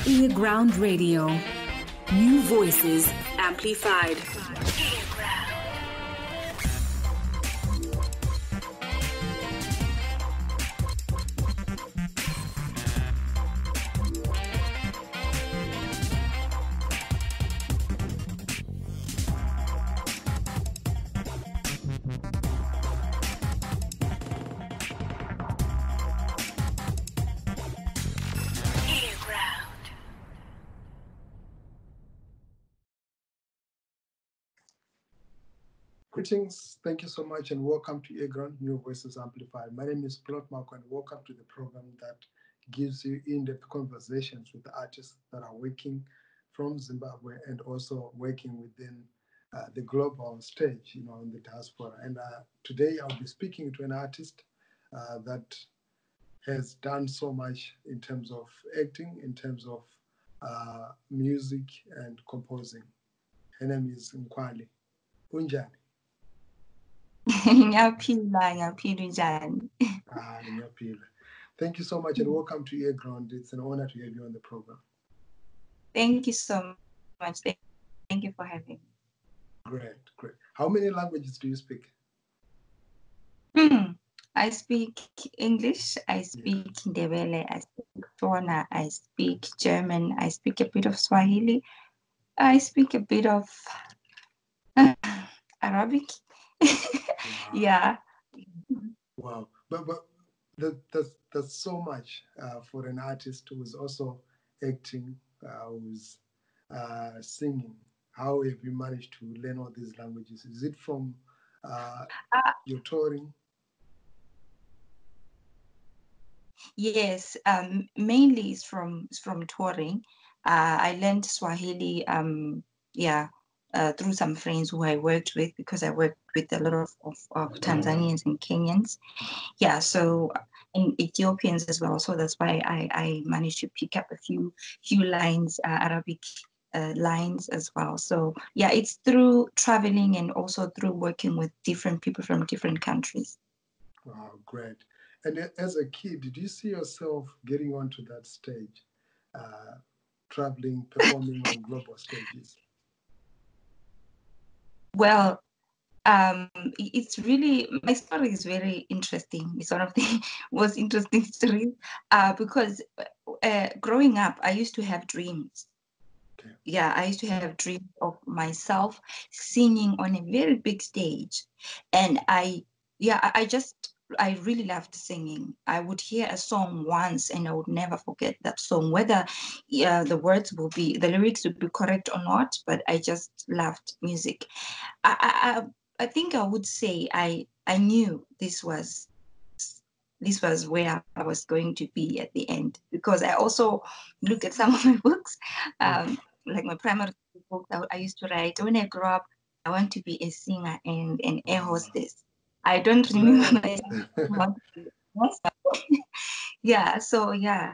earGROUND Radio. New voices amplified. Greetings, thank you so much, and welcome to earGROUND, New Voices Amplified. My name is Plot Marco, and welcome to the program that gives you in-depth conversations with the artists that are working from Zimbabwe and also working within the global stage, in the diaspora. And today I'll be speaking to an artist that has done so much in terms of acting, in terms of music and composing. Her name is Nkwali. Unjani? Ngiyaphila njani? Ngiyaphila. Thank you so much, and welcome to earGROUND. It's an honor to have you on the program. Thank you so much. Thank you for having me. Great. How many languages do you speak? I speak English, I speak Ndebele, I speak Tswana, I speak German, I speak a bit of Swahili, I speak a bit of Arabic. Wow. Yeah. Wow. But that's so much for an artist who is also acting, who's singing. How have you managed to learn all these languages? Is it from your touring? Yes, mainly it's from touring. I learned Swahili, through some friends who I worked with, because I worked with a lot of Tanzanians and Kenyans. Yeah, so and Ethiopians as well. So that's why I managed to pick up a few lines, Arabic lines as well. So yeah, it's through traveling and also through working with different people from different countries. Wow, great. And as a kid, did you see yourself getting onto that stage, traveling, performing on global stages? Well, it's really, my story is very interesting. It's one of the most interesting stories because growing up, I used to have dreams. Okay. Yeah, I used to have dreams of myself singing on a very big stage. And I really loved singing. I would hear a song once and I would never forget that song, whether the lyrics would be correct or not, but I just loved music. I think I would say I knew this was where I was going to be at the end, because I also look at some of my books, like my primary school book. I used to write, when I grow up, I want to be a singer and an air hostess. I don't remember that. Yeah, so yeah.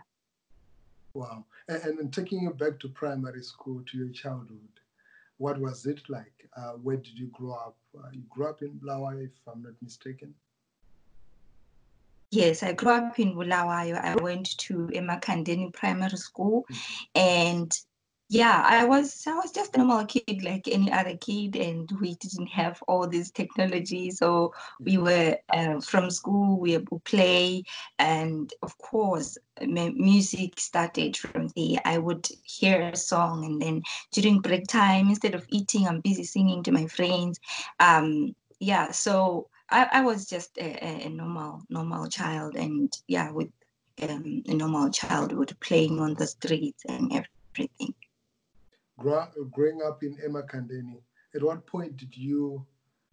Wow. And taking you back to primary school, to your childhood, what was it like? Where did you grow up? You grew up in Bulawayo, if I'm not mistaken. Yes, I grew up in Bulawayo. I went to Emakhandeni Primary School, and yeah, I was just a normal kid like any other kid, and we didn't have all this technology. So we were from school, we would play, and of course, music started from there. I would hear a song, and then during break time, instead of eating, I'm busy singing to my friends. Yeah, so I was just a normal child, and yeah, with a normal childhood, playing on the streets and everything. Growing up in Emakhandeni, at what point did you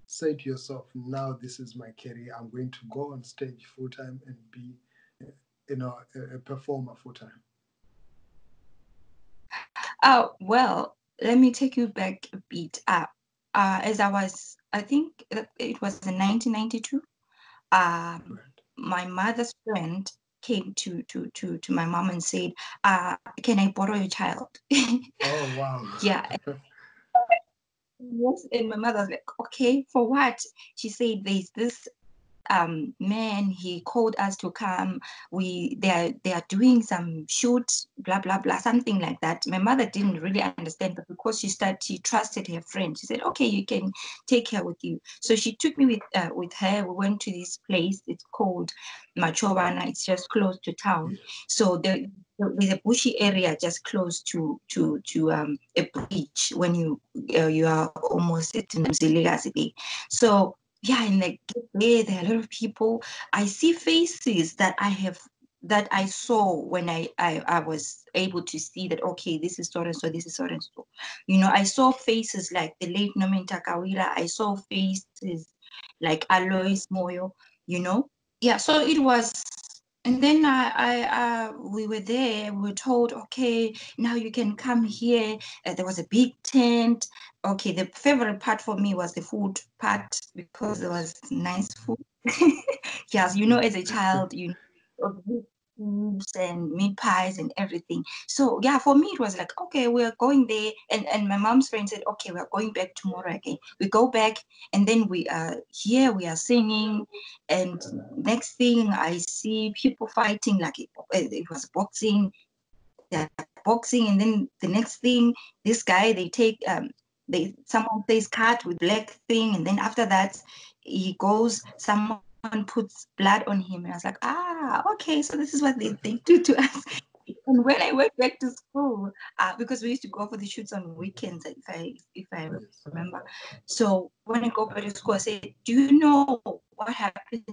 say to yourself, now this is my career, I'm going to go on stage full time and be a performer full time? Well, let me take you back a bit. As I think it was in 1992. My mother's friend came to my mom and said, can I borrow your child? Oh, wow. Yeah. Yes, and my mother was like, okay, for what? She said, there's this man, he called us to come. They are doing some shoot, blah blah blah, something like that. My mother didn't really understand, but because she trusted her friend, she said, okay, you can take her with you. So she took me with her. We went to this place. It's called Machobana. It's just close to town. So there's a bushy area just close to a bridge when you are almost at Gacilly. So yeah, and like there are a lot of people. I see faces that I saw when I was able to see that, okay, this is so and so, this is so and so. You know, I saw faces like the late Nomen Takawila. I saw faces like Alois Moyo, you know. Yeah, so it was, and then we were there. We were told, okay, now you can come here. There was a big tent. Okay, the favorite part for me was the food part because there was nice food. Yes, you know, as a child, you know, foods and meat pies and everything. So yeah, for me it was like, okay, we're going there, and my mom's friend said, okay, we're going back tomorrow again. We go back, and then we are here, we are singing, and next thing I see people fighting, like it was boxing. Yeah, boxing, and then the next thing, this guy, they take someone says cut with black thing, and then after that he goes, someone puts blood on him, and I was like, okay, so this is what they do to us. And when I went back to school, because we used to go for the shoots on weekends, if I remember. So when I go back to school, I said, do you know what happens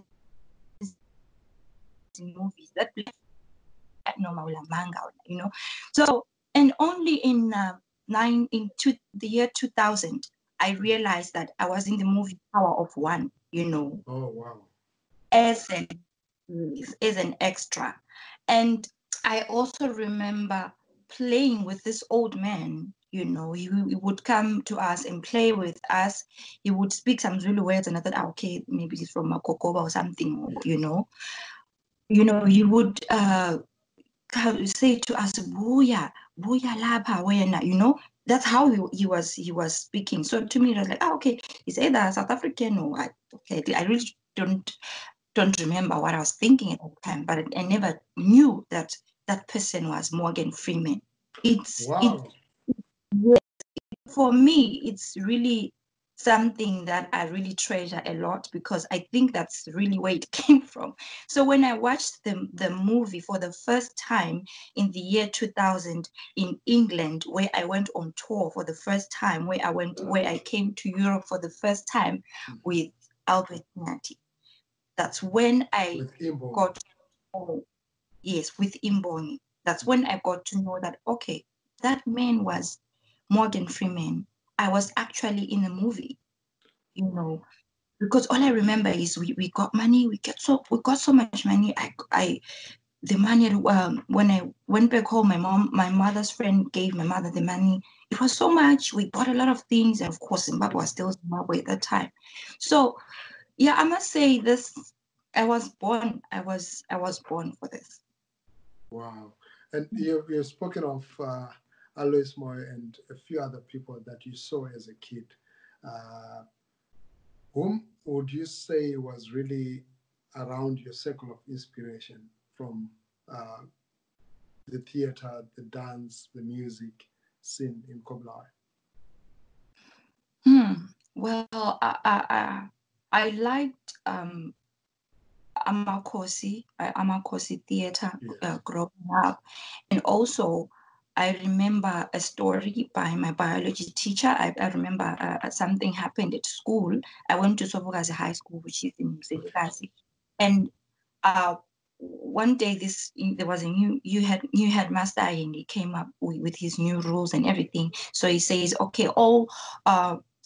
in movies? That normal manga, you know. So, and only in the year 2000, I realized that I was in the movie Power of One, you know. Oh wow! As an extra, and I also remember playing with this old man. You know, he would come to us and play with us. He would speak some Zulu words, and I thought, okay, maybe he's from Makokoba or something. You know, he would say to us, "Buya, buya lapa wena," you know. That's how he was speaking. So to me, it was like, okay, he's either South African or okay. I really don't remember what I was thinking at that time, but I never knew that that person was Morgan Freeman. Wow! For me, it's really something that I really treasure a lot because I think that's really where it came from. So when I watched the movie for the first time in the year 2000 in England, where I went on tour for the first time, where I came to Europe for the first time with Albert Nati, that's when I got, yes, with Imbongi. That's when I got to know that, okay, that man was Morgan Freeman. I was actually in a movie, you know, because all I remember is we got money. We got so much money. The money when I went back home, my mother's friend gave my mother the money. It was so much. We bought a lot of things, and of course, Zimbabwe was still Zimbabwe at that time. So yeah, I must say this. I was born born for this. Wow! And you've spoken of Alois Moy and a few other people that you saw as a kid. Whom would you say was really around your circle of inspiration from the theater, the dance, the music scene in Kobulawa? Well, I liked Amakosi Theater growing up, and also I remember a story by my biology teacher. I remember something happened at school. I went to Sithokozile High School, which is in Sithokozile, and one day there was a new headmaster, and he came up with his new rules and everything. So he says, okay, all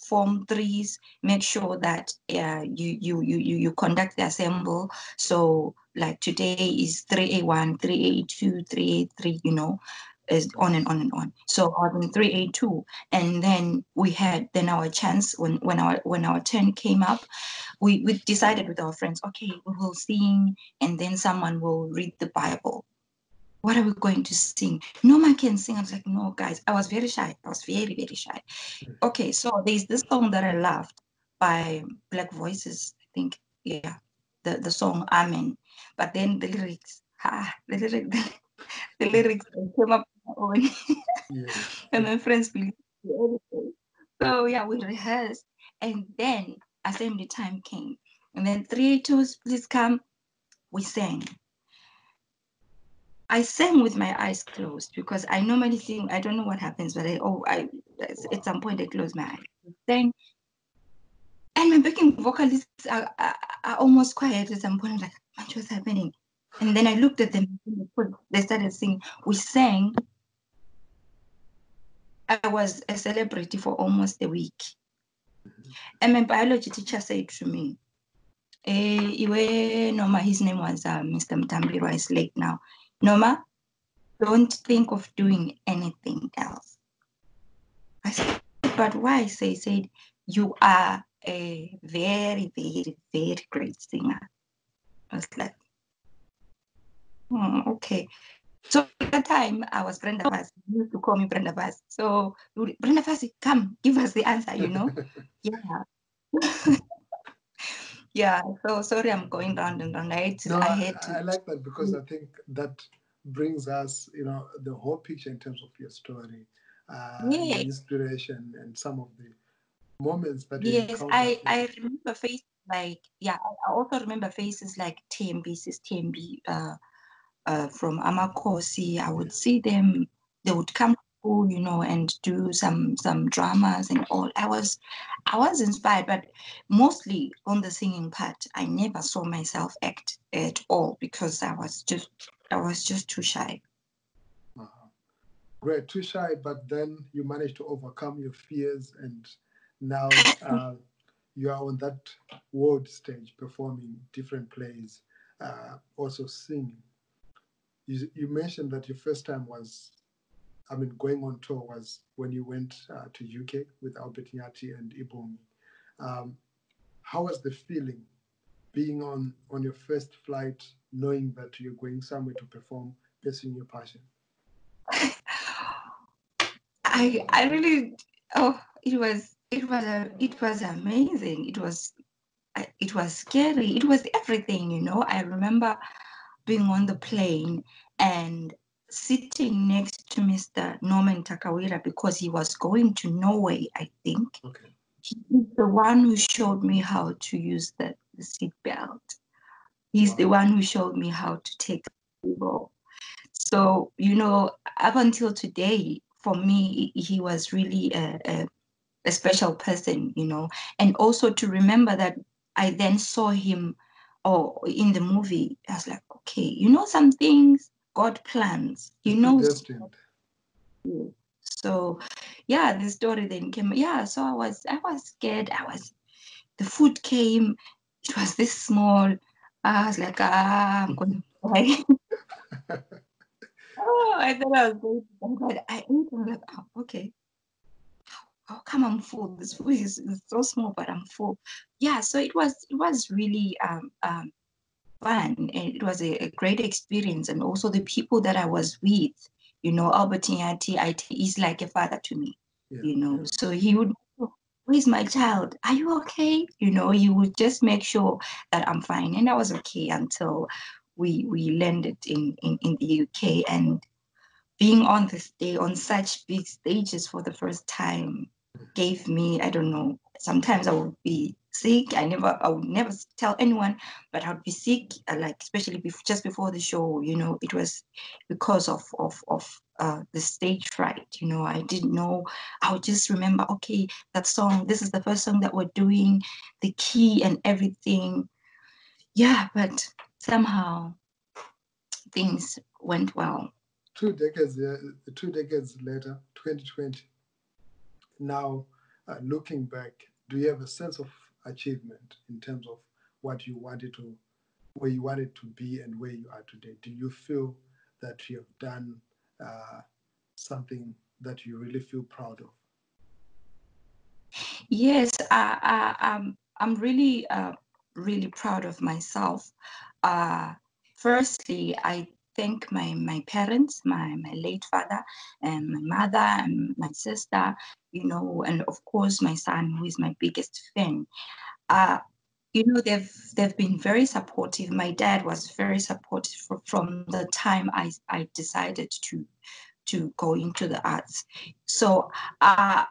Form 3s, make sure that you conduct the assemble. So like today is 3A1, 3A2, 3A3, you know, is on and on and on. So I was in 3A2, and then we had our chance when our turn came up. We decided with our friends, okay, we will sing, and then someone will read the Bible. What are we going to sing? No one can sing. I was like, no, guys. I was very shy. I was very, very shy. Okay, so there's this song that I loved by Black Voices, I think. Yeah. the song Amen. But then the lyrics, the lyrics came up on my own. Yes. And my friends believed everything. So yeah, we rehearsed, and then assembly time came. And then 3, 2, please come. We sang. I sang with my eyes closed because I normally sing. I don't know what happens, but at some point I close my eyes. Sang, and my backing vocalists are almost quiet at some point. I'm like, what's happening? And then I looked at them. They started singing. We sang. I was a celebrity for almost a week. And my biology teacher said to me, Noma, his name was Mr. Mtambirwa, is late now. Noma, don't think of doing anything else. I said, but why? So he said, you are a very, very, very great singer. I was like, okay. So at that time, I was Brenda Vaz. He used to call me Brenda Vaz. So, Brenda Vaz, come, give us the answer, Yeah. Yeah, so sorry, I'm going round and round. I like that because I think that brings us, the whole picture in terms of your story, your inspiration, and some of the moments that you encountered. I remember faces like, I also remember faces like Thembi, from Amakosi. I would see them. They would come to school, and do some dramas and all. I was inspired, but mostly on the singing part. I never saw myself act at all because I was just too shy. Great, too shy, but then you managed to overcome your fears, and now you are on that world stage performing different plays, also singing. You mentioned that your first time going on tour was when you went to UK with Albert Nyati and Imbube. How was the feeling being on your first flight, knowing that you're going somewhere to perform, pursuing your passion? I really, it was amazing. It was scary. It was everything. I remember being on the plane and sitting next to Mr. Norman Takawira because he was going to Norway, I think. Okay. He's the one who showed me how to use the seat belt. He's the one who showed me how to take the roll. So, up until today, for me, he was really a special person, and also to remember that I then saw him in the movie. I was like, okay, some things God plans, He knows. Destined. So, the story then came. So I was scared. The food came. It was this small. I was like, I'm going to die. I thought I was going to die, but I ate and I'm like, okay. How come I'm full? This food is so small, but I'm full. So it was really fun, and it was a great experience, and also the people that I was with, Albert Nyati is like a father to me, So he would, where's my child? Are you okay? He would just make sure that I'm fine, and I was okay until we landed in the UK, and being on such big stages for the first time gave me, I don't know, sometimes I would be sick. I would never tell anyone, but I would be sick, like especially just before the show, it was because of the stage fright, I didn't know. I would just remember, okay, that song, this is the first song that we're doing, the key and everything. But somehow things went well. 2 decades later, 2020. Now, looking back, do you have a sense of achievement in terms of what you wanted to, where you wanted to be, and where you are today? Do you feel that you have done something that you really feel proud of? Yes, I'm really really proud of myself. Firstly, I thank my parents, my late father, and my mother, and my sister, and of course my son, who is my biggest fan. they've been very supportive. My dad was very supportive from the time I decided to go into the arts. So I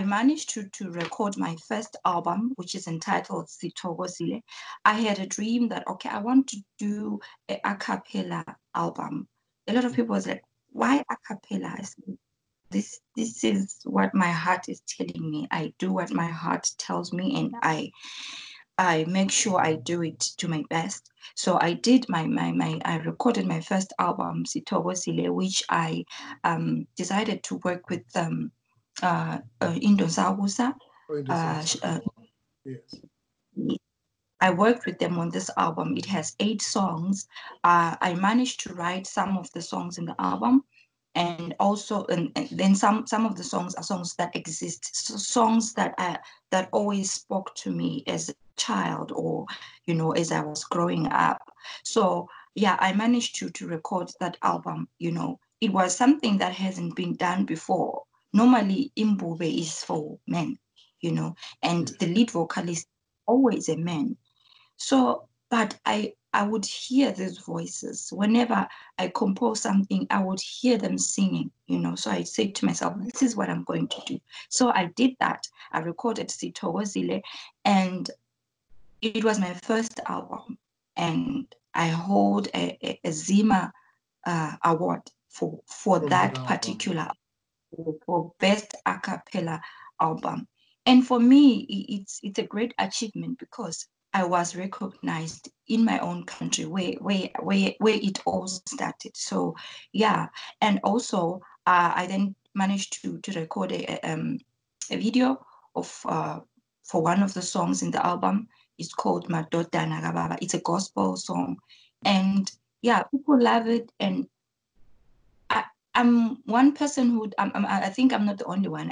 managed to record my first album, which is entitled Sithokozile. I had a dream that, okay, I want to do an Accapella album. A lot of people was like, why Accapella? I said, this is what my heart is telling me. I do what my heart tells me, and I make sure I do it to my best. So I did I recorded my first album, Sithokozile, which I decided to work with Indonesian. Yes. I worked with them on this album. It has 8 songs. I managed to write some of the songs in the album, and also and then some of the songs are songs that exist, so songs that always spoke to me as a child, or as I was growing up. So yeah, I managed to record that album. It was something that hasn't been done before. Normally Imbube is for men, and the lead vocalist always a man. So, but I would hear these voices whenever I compose something. I would hear them singing, So I said to myself, this is what I'm going to do. So I did that. I recorded Sithokozile, and it was my first album, and I hold a ZIMA award for that particular, for best Accapella album. And for me, it's a great achievement because I was recognized in my own country where it all started. So yeah, and also I then managed to record a video of for one of the songs in the album. It's called Madodana Kababa. It's a gospel song, and yeah, people love it. And I'm one person who I think I'm not the only one.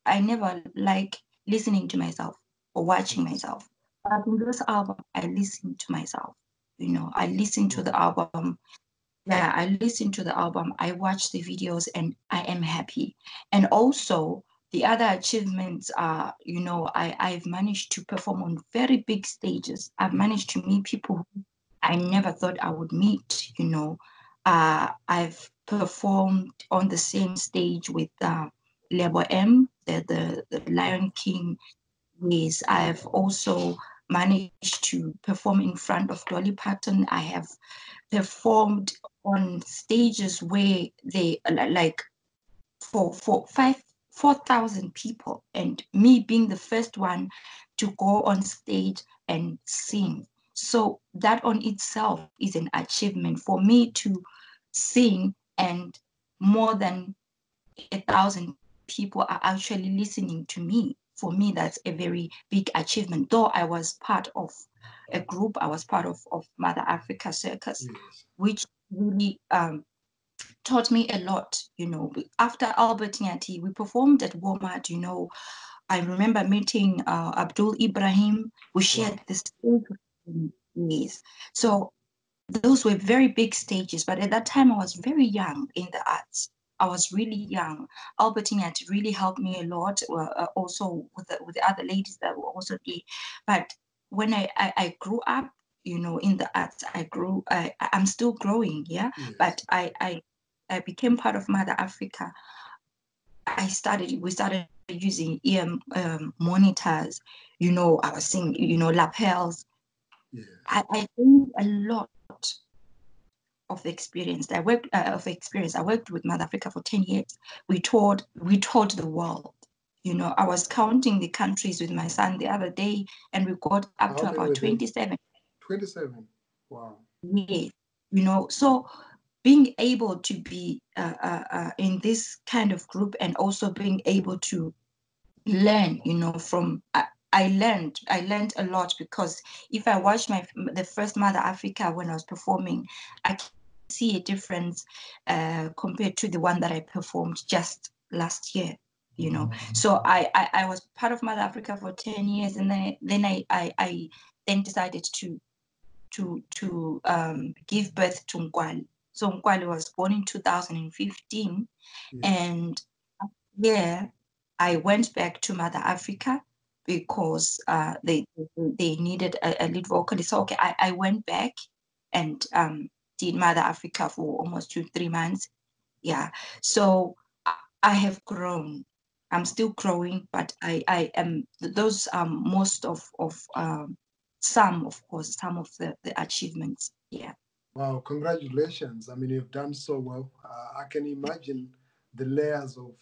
I never like listening to myself or watching myself. But in this album, I listen to myself. I listen to the album. Yeah, I listen to the album. I watch the videos, and I am happy. And also, the other achievements are, I've managed to perform on very big stages. I've managed to meet people who I never thought I would meet. I've performed on the same stage with Lebo M, the Lion King. Yes, I've also managed to perform in front of Dolly Parton. I have performed on stages where they like for 4,000 people, and me being the first one to go on stage and sing. So that on itself is an achievement for me to sing, and more than 1,000 people are actually listening to me. For me, that's a very big achievement. Though I was part of a group, I was part of Mother Africa Circus, Yes. which really taught me a lot. After Albert Nyati, we performed at Walmart. I remember meeting Abdul Ibrahim. We shared the stage with him. Yes. So those were very big stages, but at that time I was very young in the arts. I was really young. Albertina really helped me a lot, also with the other ladies that were also there. But when I grew up, in the arts, I'm still growing, yeah. Yes. But I became part of Mother Africa. We started using ear monitors. I was singing, lapels. Yes. I gained a lot of experience. I worked with Mother Africa for 10 years. We toured the world. I was counting the countries with my son the other day, and we got up to about 27. 27. Wow. Yes. So being able to be in this kind of group, and also being able to learn, from I learned a lot, because if I watch the first Mother Africa when I was performing, I can see a difference compared to the one that I performed just last year. So I was part of Mother Africa for 10 years, and then I then decided to give birth to Nkwali. So Nkwali was born in 2015, Yes. and yeah, I went back to Mother Africa because they needed a lead vocalist. So okay, I went back and did Mother Africa for almost 2-3 months. Yeah. So I have grown. I'm still growing, but I am those most of some of course some of the achievements. Yeah. Wow, congratulations. I mean, you've done so well. I can imagine the layers of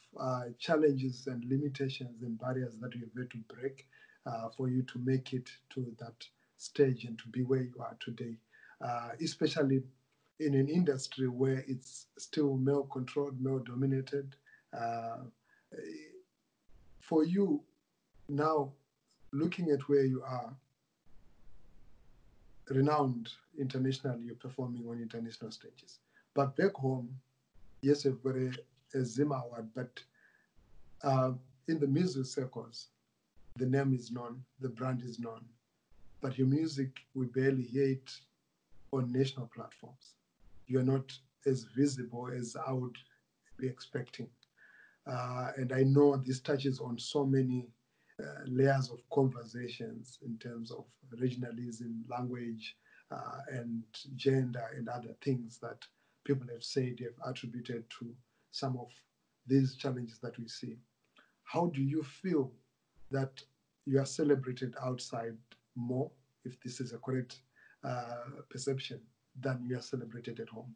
challenges and limitations and barriers that you've had to break for you to make it to that stage and to be where you are today, especially in an industry where it's still male controlled, male dominated. Uh, for you now, looking at where you are, renowned internationally, you're performing on international stages. But back home, yes, you've got a ZIMA award, but in the music circles, the name is known, the brand is known, but your music, we barely hear it on national platforms. You're not as visible as I would be expecting. And I know this touches on so many layers of conversations in terms of regionalism, language, and gender, and other things that people have said have attributed to some of these challenges that we see. How do you feel that you are celebrated outside more, if this is a correct perception, than you are celebrated at home?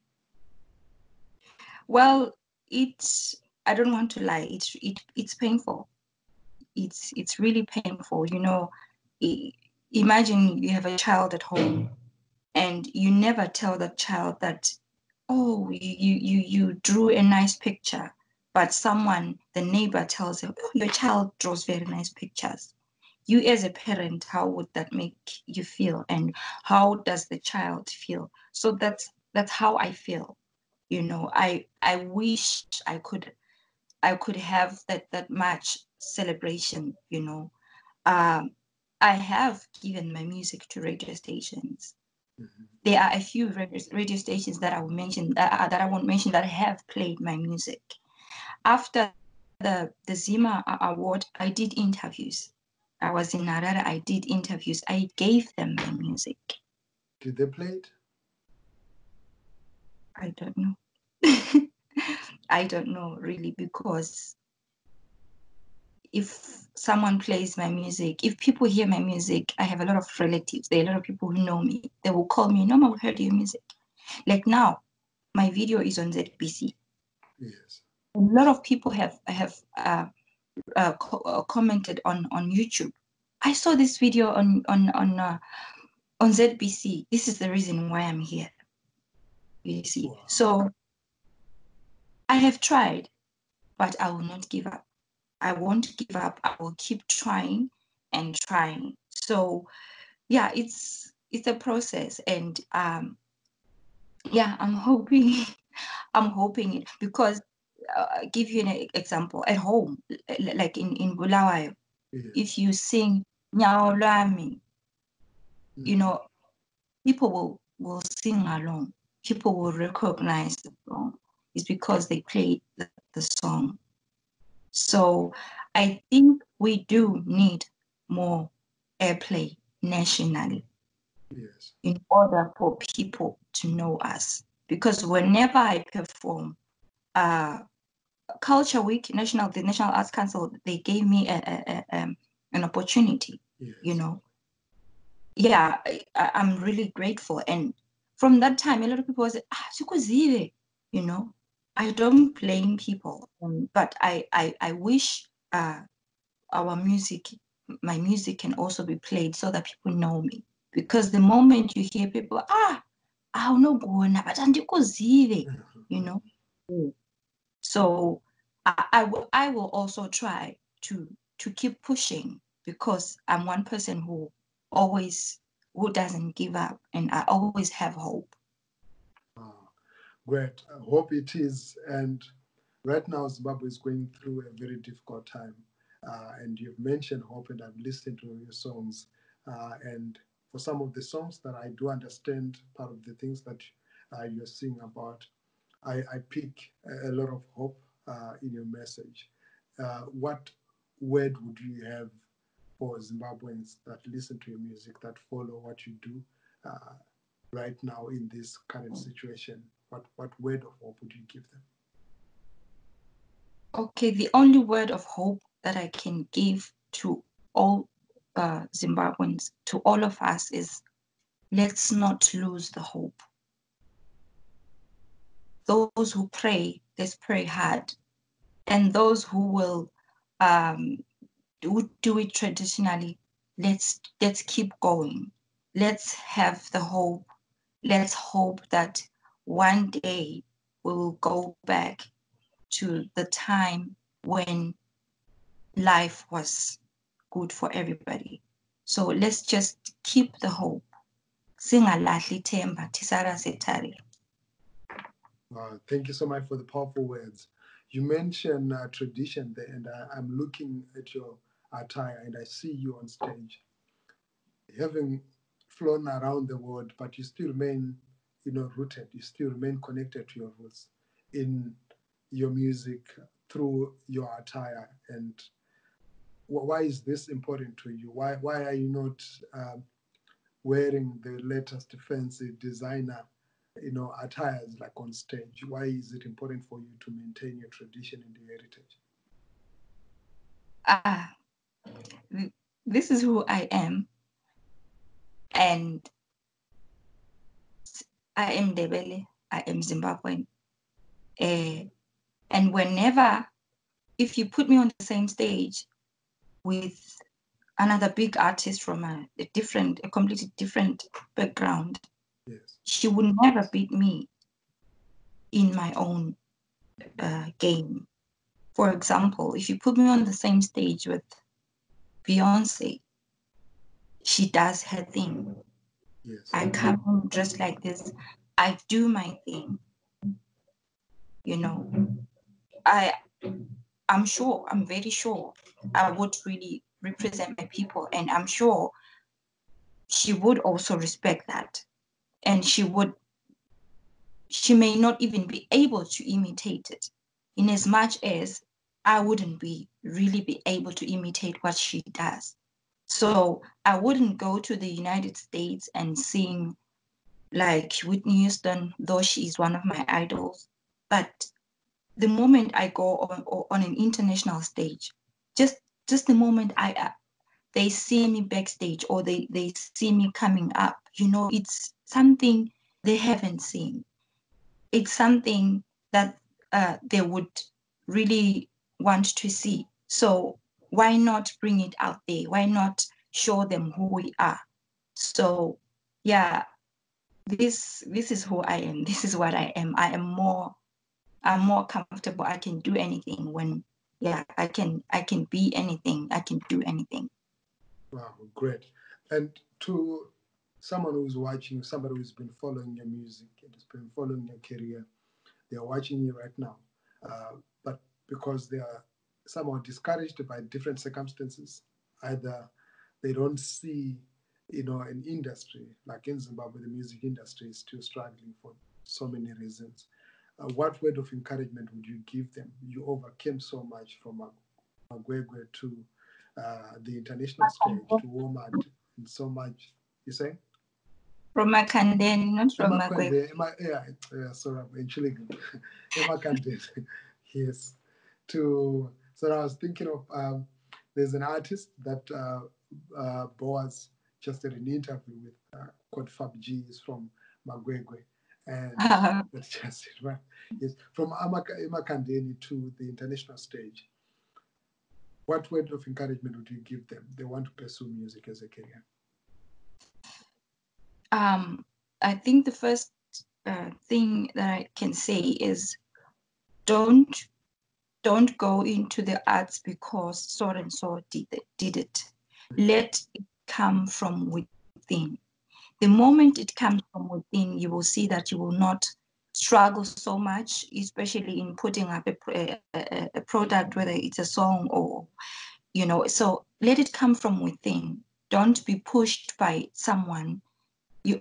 Well, it's I don't want to lie. It's painful. It's really painful. You know, imagine you have a child at home and you never tell the child that, oh, you drew a nice picture, but someone, the neighbor, tells you, oh, your child draws very nice pictures. You as a parent, how would that make you feel, and how does the child feel? So that's how I feel. You know, I wish I could have that much celebration. You know, um, I have given my music to radio stations. Mm-hmm. There are a few radio stations that I will mention that I won't mention that have played my music. After the ZIMA award, I did interviews. I was in Harare. I did interviews. I gave them my music. Did they play it? I don't know. I don't know really, because if someone plays my music, if people hear my music, I have a lot of relatives. There are a lot of people who know me. They will call me, Norma, we heard your music. Like now, my video is on ZBC. Yes. A lot of people have commented on YouTube. I saw this video on ZBC. This is the reason why I'm here. You see, Wow. so I have tried, but I will not give up. I won't give up. I will keep trying and trying. So yeah, it's a process, and yeah, I'm hoping I'm hoping it, because give you an example at home, like in Bulawayo, Yes. if you sing Nyawo Lwami, you know, people will sing along. People will recognize the song. It's because they played the song. So I think we do need more airplay nationally. Yes. In order for people to know us. Because whenever I perform, Culture Week, the National Arts Council, they gave me an opportunity, Yes. you know. Yeah, I'm really grateful. And from that time, a lot of people say, Sithokozile, you know. I don't blame people, but I wish our music, my music, can also be played so that people know me. Because the moment you hear people, awunogona, but andikuzive, you know. So I will also try to keep pushing, because I'm one person who doesn't give up, and I always have hope. Great. I hope it is. And right now, Zimbabwe is going through a very difficult time. And you've mentioned hope, and I've listened to your songs. And for some of the songs that I do understand, part of the things that you're singing about, I pick a lot of hope in your message. What word would you have for Zimbabweans that listen to your music, that follow what you do right now in this current situation? What word of hope would you give them? Okay, the only word of hope that I can give to all Zimbabweans, to all of us, is let's not lose the hope. Those who pray, let's pray hard. And those who will do it traditionally, let's keep going. Let's have the hope. Let's hope that one day we will go back to the time when life was good for everybody. So let's just keep the hope. Singalahli Themba, tisara setari. Thank you so much for the powerful words. You mentioned tradition there, and I'm looking at your attire, and I see you on stage, having flown around the world, but you still remain, rooted. You still remain connected to your roots in your music through your attire. And why is this important to you? Why are you not wearing the latest fancy designer, attires like on stage? Why is it important for you to maintain your tradition and your heritage? This is who I am, and I am Ndebele, I am Zimbabwean. And whenever, if you put me on the same stage with another big artist from a completely different background, yes, she would never beat me in my own game. For example, if you put me on the same stage with Beyonce, she does her thing. yes. I come in dressed like this. I do my thing. I'm sure, I'm very sure I would really represent my people, and I'm sure she would also respect that. And she may not even be able to imitate it, in as much as I wouldn't really be able to imitate what she does. So I wouldn't go to the United States and sing like Whitney Houston, though she is one of my idols. But the moment I go on an international stage, just the moment they see me backstage, or they see me coming up, it's something they haven't seen. It's something that they would really want to see. So why not bring it out there? Why not show them who we are? So yeah, this is who I am. This is what I am. I'm more comfortable. I can do anything when, I can be anything. I can do anything. Wow, great. And to someone who's watching, somebody who's been following your music and has been following your career, they're watching you right now, but because they are somehow discouraged by different circumstances, either they don't see, an industry like in Zimbabwe, the music industry is still struggling for so many reasons. What word of encouragement would you give them? You overcame so much from Nguye to the international stage, to Walmart, and so much. You say? From Makandeni, not from Nguye. Yeah, sorry, I'm actually yes. So I was thinking of there's an artist that Boaz just did an interview with called Fab G, is from Magwegwe, and that's just it, right? Yes, from Makandeni to the international stage. What word of encouragement would you give them? They want to pursue music as a career. I think the first thing that I can say is don't go into the arts because so and so did it. Let it come from within. The moment it comes from within, you will see that you will not struggle so much, especially in putting up a product, whether it's a song or, so let it come from within. Don't be pushed by someone.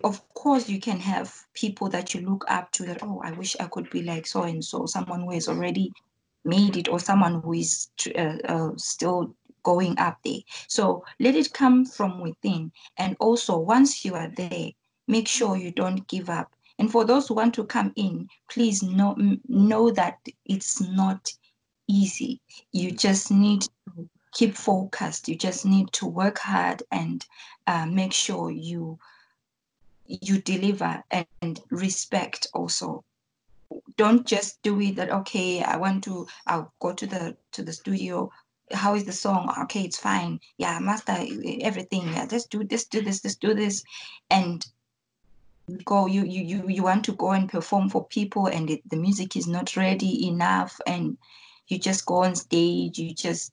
Of course, you can have people that you look up to, that, oh, I wish I could be like so-and-so, someone who has already made it, or someone who is still going up there. So let it come from within. And also, once you are there, make sure you don't give up. And for those who want to come in, please know that it's not easy. You just need to keep focused. You just need to work hard and make sure you deliver and respect also. Don't just do it that, okay, I'll go to the studio. How is the song? Okay, it's fine. Yeah, master everything. Yeah, just do this, just do this. And go, you want to go and perform for people and the music is not ready enough and you just go on stage, you just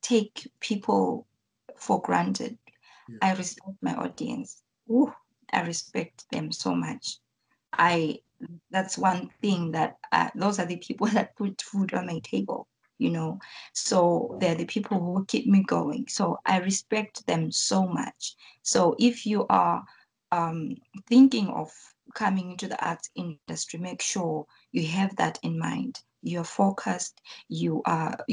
take people for granted. Yeah. I respect my audience. Ooh, I respect them so much. That's one thing that those are the people that put food on my table, so they're the people who keep me going. So I respect them so much. So if you are thinking of coming into the arts industry, make sure you have that in mind. You're focused, you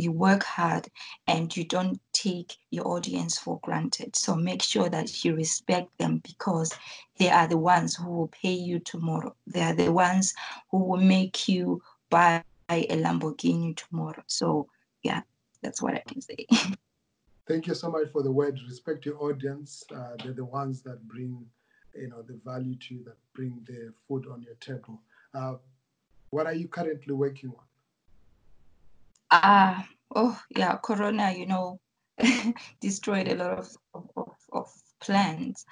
work hard, and you don't take your audience for granted. So make sure that you respect them, because they are the ones who will pay you tomorrow. They are the ones who will make you buy a Lamborghini tomorrow. So yeah, that's what I can say. Thank you so much for the word. Respect your audience. They're the ones that bring, the value to you, that bring the food on your table. What are you currently working on? Oh yeah, Corona, destroyed a lot of plans.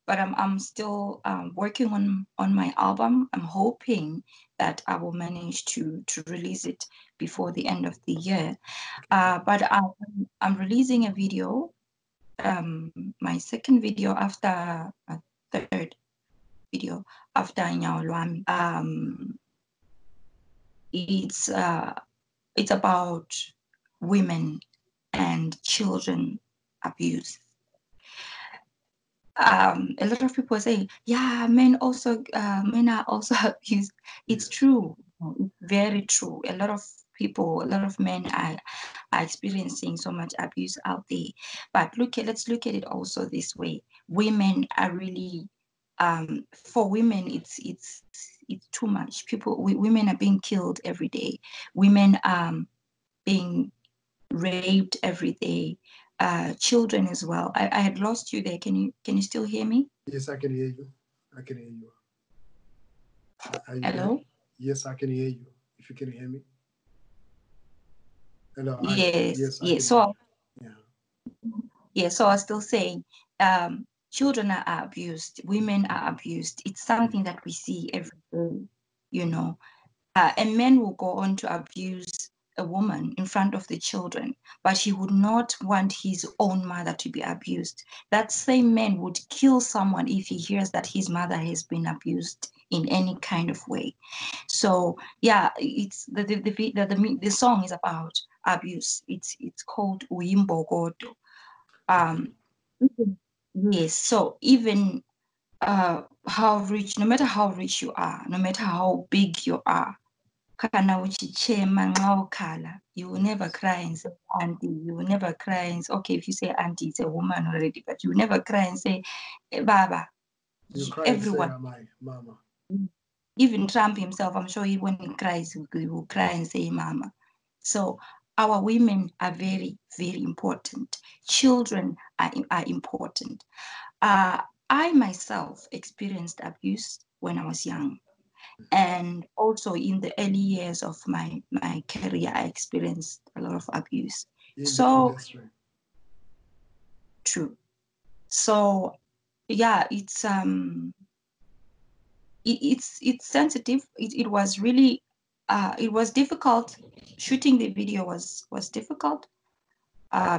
But I'm still working on my album. I'm hoping that I will manage to release it before the end of the year. But I'm releasing a video, my second video after a third video after Nyawalwami. It's about women and children abuse. A lot of people say, yeah, men are also abused. It's true. It's very true. A lot of men are experiencing so much abuse out there. But let's look at it also this way. Women are really, for women, it's too much. Women are being killed every day. Women being raped every day. Children as well. I had lost you there. Can you still hear me? Yes, I can hear you. I can hear you. Hello? Yes, I can hear you. If you can hear me. Hello. Yes. So I was still saying, children are abused, women are abused. It's something that we see every day, A man will go on to abuse a woman in front of the children, but he would not want his own mother to be abused. That same man would kill someone if he hears that his mother has been abused in any kind of way. So yeah, it's the song is about abuse. It's called Uyimbogodo. Yes. So even no matter how rich you are, no matter how big you are, you will never cry and say auntie. You will never cry and say, okay, if you say auntie, it's a woman already, but you will never cry and say baba. You cry Everyone. and say, mama. Even Trump himself, I'm sure when he cries, he will cry and say mama. So our women are very, very important. Children are important. I myself experienced abuse when I was young. And also in the early years of my career, I experienced a lot of abuse. The industry. True. So yeah, it's sensitive. It was really it was difficult. Shooting the video was difficult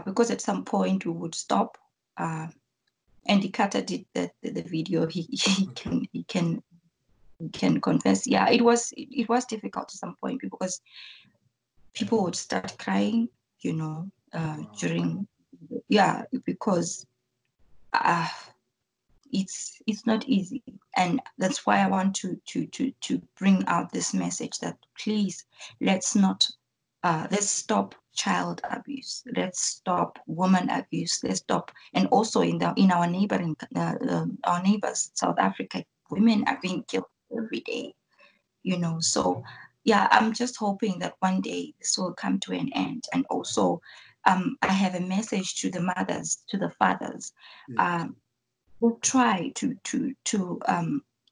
because at some point we would stop. And the cutter did the video. He can confess. Yeah, it was difficult at some point because people would start crying, during, because it's not easy. And that's why I want to bring out this message that please let's stop child abuse. Let's stop woman abuse. Let's stop, and also in our neighboring our neighbors, South Africa, women are being killed every day. So yeah, I'm just hoping that one day this will come to an end. And also, I have a message to the mothers, to the fathers. Yes. We'll try to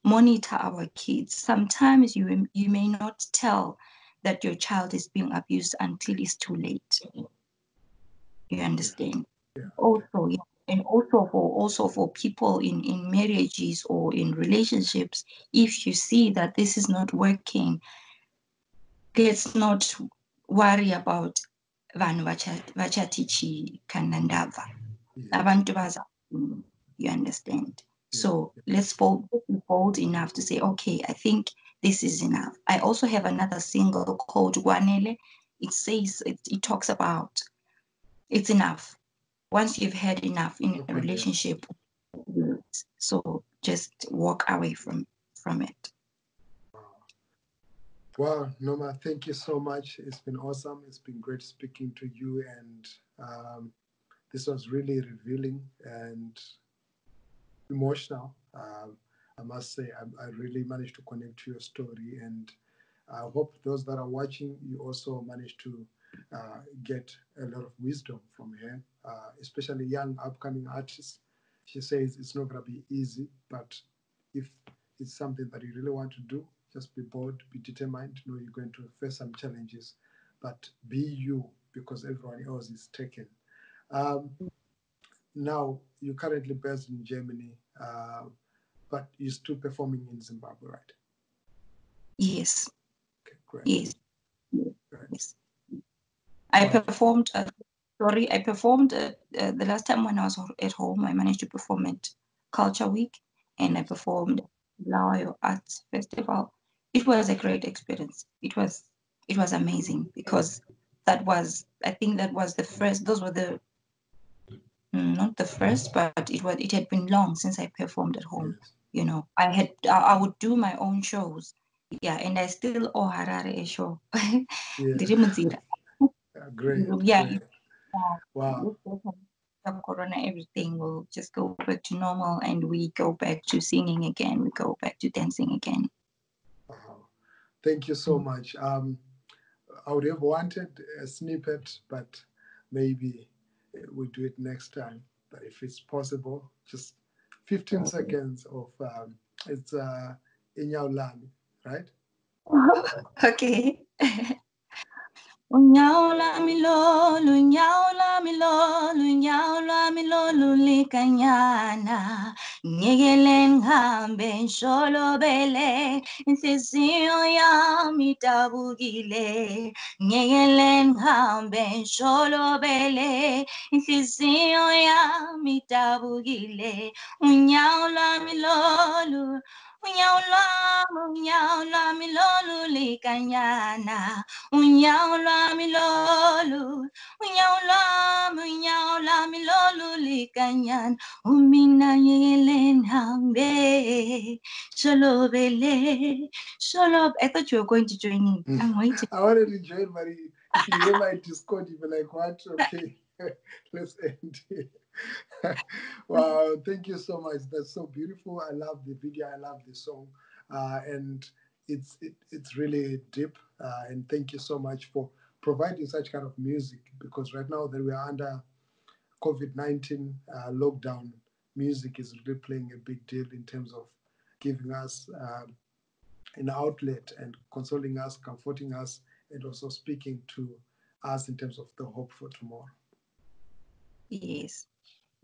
monitor our kids. Sometimes you may not tell that your child is being abused until it's too late. You understand? Yeah. Also, yeah. And also for people in marriages or in relationships, if you see that this is not working, let's not worry about vanhu vachatichi kana ndabva. Abantu baza, you understand? So let's be bold enough to say, okay, I think this is enough. I also have another single called Kwanele. It says, it talks about it's enough. Once you've had enough in a relationship, so just walk away from it. Wow, Noma, thank you so much. It's been awesome. It's been great speaking to you, and this was really revealing and emotional. I must say, I really managed to connect to your story, and I hope those that are watching, you also managed to get a lot of wisdom from her, especially young upcoming artists. She says it's not going to be easy, but if it's something that you really want to do, just be bold, be determined. Know you're going to face some challenges, but be you, because everyone else is taken. Now, you're currently based in Germany, but you're still performing in Zimbabwe, right? Yes. Okay, great. Yes. Great. Yes. I performed. I performed the last time when I was at home. I managed to perform at Culture Week, and I performed Layo Arts Festival. It was a great experience. It was amazing, because I think that was the first. Those were not the first, but it had been long since I performed at home. Yes. I would do my own shows. Yeah, and I still owe Harare a show. Great. Yeah. Great. Wow. Corona, everything will just go back to normal, and we go back to singing again. We go back to dancing again. Wow. Thank you so much. I would have wanted a snippet, but maybe we'll do it next time. But if it's possible, just 15 seconds of it's Inyaulami, right? Okay. Unyawo lami lolu, unyawo lami lolu, unyawo lami lolu likanyana. Ngiyekele ngihambe ngisholobele, inhliziyo yami idabukile. Ngiyekele ngihambe ngisholobele, inhliziyo yami idabukile. Unyawo lami lolu, unyawo lami lolu likanyana. Unyawo lami lolu, unyawo lami lolu likanyana. Umina ngiyekele ngihambe, sholobele, sholob. I thought you were going to join in. I'm waiting. I wanted to join, but if you hear my Discord, you'll be like, what? Okay, let's end here. Wow, thank you so much. That's so beautiful. I love the video. I love the song. And it's really deep. And thank you so much for providing such kind of music, because right now that we are under COVID-19 lockdown, music is really playing a big deal in terms of giving us an outlet and consoling us, comforting us, and also speaking to us in terms of the hope for tomorrow. Yes.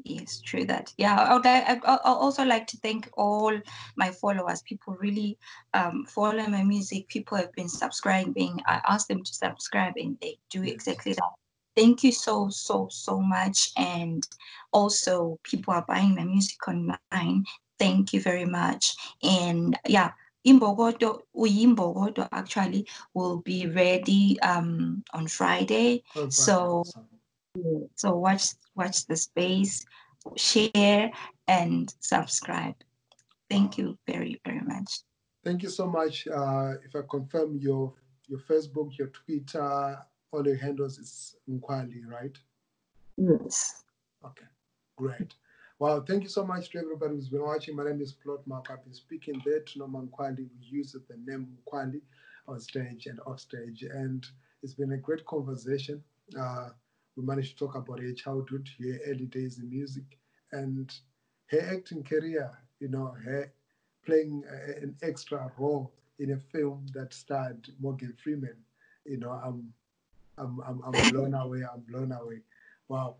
Yes, true that. Yeah, I also like to thank all my followers. People really follow my music. People have been subscribing. I asked them to subscribe, and they do exactly that. Thank you so much. And also, people are buying my music online. Thank you very much. And yeah, Imbogodo actually will be ready on Friday. So watch the space, share, and subscribe. Thank you very, very much. Thank you so much. If I confirm your Facebook, your Twitter, all your handles is Nkwali, right? Yes. Okay, great. Wow, thank you so much to everybody who's been watching. My name is Plot Mark. I've been speaking there to Nkwali. We use the name Nkwali on stage and off stage, and it's been a great conversation. We managed to talk about her childhood, her early days in music, and her acting career. Her playing an extra role in a film that starred Morgan Freeman. I'm blown away. I'm blown away. Wow.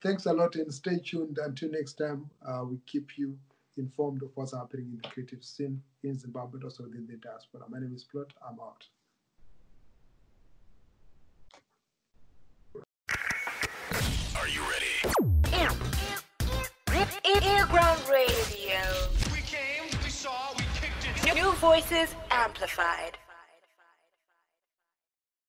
Thanks a lot and stay tuned. Until next time, we keep you informed of what's happening in the creative scene in Zimbabwe, but also within the diaspora. My name is Plot. I'm out. Are you ready? earGROUND Radio. We came, we saw, we kicked it. New voices amplified.